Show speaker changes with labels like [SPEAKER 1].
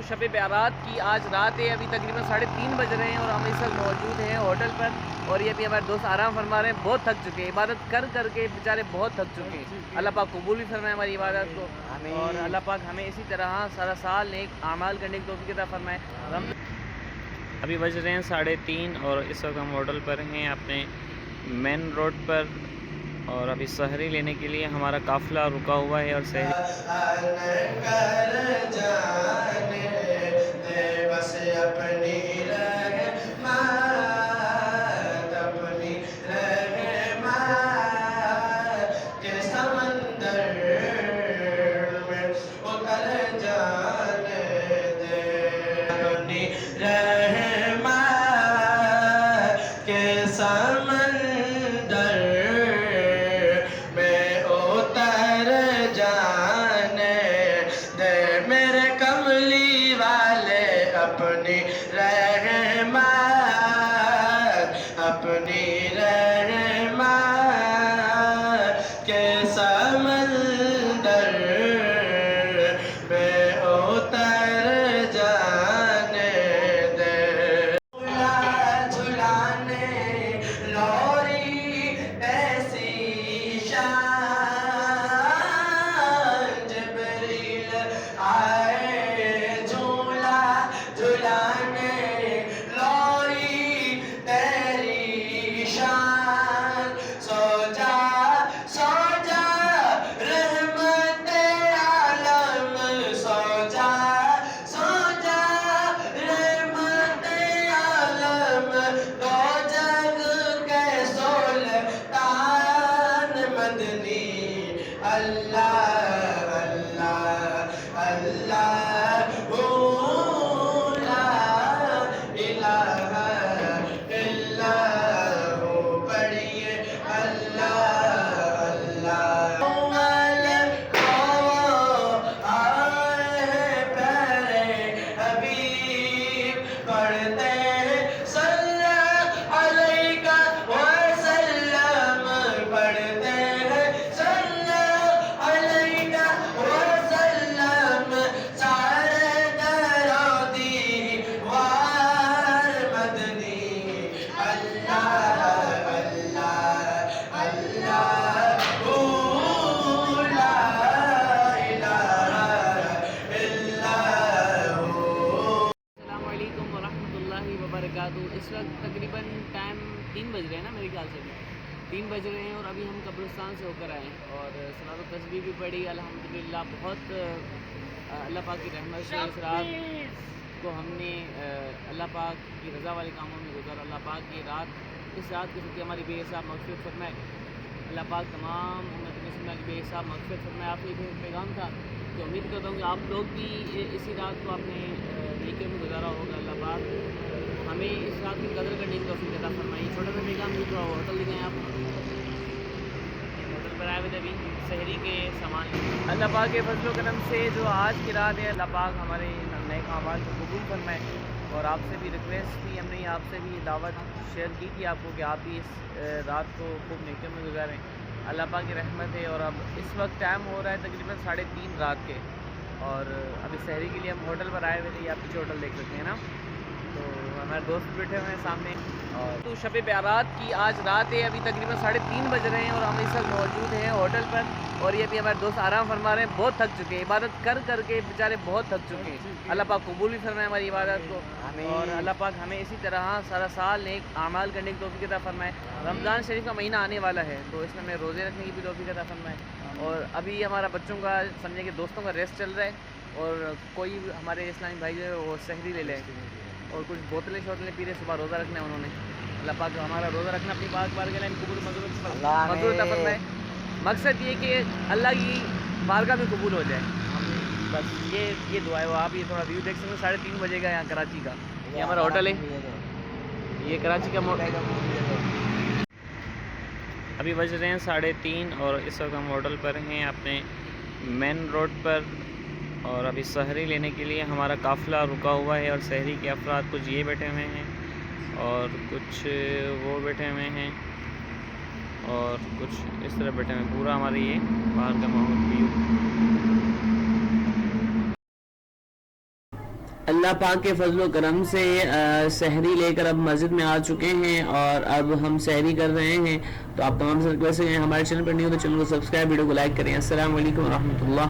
[SPEAKER 1] شب برات کی آج رات ہے، ابھی تقریباً 3:30 بج رہے ہیں اور ہم اس وقت موجود ہیں ہوٹل پر، اور یہ بھی ہمارے دوست آرام فرما رہے ہیں۔ بہت تھک چکے ہیں، عبادت کر کر کے بیچارے بہت تھک چکے ہیں۔ اللہ پاک قبول بھی فرمائے ہماری عبادت کو، اور اللہ پاک ہمیں اسی طرح سارا سال نیک اعمال کرنے کی توفیق عطا فرمائے۔ ابھی بج رہے ہیں 3:30 اور اس وقت ہم ہوٹل پر ہیں اپنے مین روڈ پر، اور ابھی سحری لینے کے لیے ہمارا قافلہ رکا ہوا ہے، اور سحری
[SPEAKER 2] اپنی رحمت کے سمندر میں اتر جانے دے، جھلانے لوری ایسی شان، جبریل آئے جھلانے لوری تیری شان، سو جا رحمت عالم، سو جا رحمت عالم، دو جگ کے سلطان مدنی، اللہ اللہ اللہ
[SPEAKER 1] اس وقت تقریباً ٹائم 3 بج رہے ہیں نا، میرے خیال سے 3 بج رہے ہیں، اور ابھی ہم قبرستان سے ہو کر آئے ہیں اور صلاۃ و تسبیح بھی پڑھی الحمدللہ۔ بہت اللہ پاک کی رحمت سے اس رات کو ہم نے اللہ پاک کی رضا والے کاموں میں گزارا۔ اللہ پاک یہ رات، اس رات کے ساتھ ہماری بے حساب مغفرت فرمائے۔ اللہ پاک تمام امت مسلمہ کی بے حساب مغفرت فرمائے۔ آپ کے پیغام تھا کہ امید کرتا ہوں کہ آپ لوگ بھی اسی رات کو اپنے نیکیوں میں گزارا ہوگا۔ اللہ پاک ہمیں اس رات کی قدر کرنے کی توفیق عطا فرمائے۔ چھوٹا سا پیغام بھی تھا، ہوٹل دکھائیں آپ، ہوٹل پر آئے ہوئے ابھی سحری کے سامان۔ اللہ پاک کے فضل و کرم سے جو آج کی رات ہے، اللہ پاک ہمارے نیک اعمال کو قبول فرمائے، اور آپ سے بھی ریکویسٹ کی، ہم نے آپ سے بھی دعوت شیئر کی تھی آپ کو کہ آپ بھی اس رات کو خوب نیکیوں میں گزاریں۔ اللہ پاک کی رحمت ہے، اور اب اس وقت ٹائم ہو رہا ہے تقریباً 3:30 رات کے، اور ابھی سحری کے لیے ہم ہوٹل پر آئے ہوئے تھے۔ یہ آپ پیچھے ہوٹل دیکھ سکتے ہیں نا، تو ہمارے دوست بیٹھے ہوئے ہیں سامنے۔ اور تو شب برات کی آج رات ہے، ابھی تقریباً 3:30 بج رہے ہیں اور ہم اس وقت موجود ہیں ہوٹل پر، اور یہ بھی ہمارے دوست آرام فرما رہے ہیں۔ بہت تھک چکے ہیں، عبادت کر کر کے بیچارے بہت تھک چکے ہیں۔ اللہ پاک قبول بھی فرمائے ہماری عبادت کو، اور اللہ پاک ہمیں اسی طرح سارا سال نیک اعمال کرنے کی توفیق عطا فرمائے۔ رمضان شریف کا مہینہ آنے والا ہے، تو اس میں ہمیں روزے رکھنے کی بھی توفیق عطا فرمائے۔ اور ابھی ہمارا بچوں کا، سمجھے کہ دوستوں کا ریسٹ چل رہا ہے، اور کوئی ہمارے اسلامی بھائی جو ہے وہ سحری لے لیں، اور کچھ بوتلیں شوتلیں پی رہے، صبح روزہ رکھنا ہے انہوں نے۔ اللہ پاک ہمارا روزہ رکھنا اپنی پاک بارگاہ میں قبول منظور عطا فرمائے۔ مقصد یہ کہ اللہ کی بارگاہ میں قبول ہو جائے، بس یہ دعا ہے۔ وہ آپ یہ تھوڑا ویو دیکھ سکتے ہیں، 3:30 بجے کا یہاں کراچی کا، یہ ہمارا ہوٹل ہے، یہ کراچی کا ابھی بج رہے ہیں 3:30 اور اس وقت ہم ہوٹل پر ہیں اپنے مین روڈ پر، اور ابھی سحری لینے کے لیے ہمارا قافلہ رکا ہوا ہے، اور سحری کے افراد کچھ یہ بیٹھے ہوئے ہیں اور کچھ وہ بیٹھے ہوئے ہیں اور کچھ اس طرح بیٹھے ہوئے ہیں۔ پورا ہمارا یہ باہر کا ماحول ویو اللہ پاک کے فضل و کرم سے سحری لے کر اب مسجد میں آ چکے ہیں اور اب ہم سحری کر رہے ہیں. تو آپ تمام سے ریکویسٹ ہے ہمارے چینل پر نہیں ہو تو چینل کو سبسکرائب، ویڈیو کو لائک کریں. السلام علیکم ورحمۃ اللہ.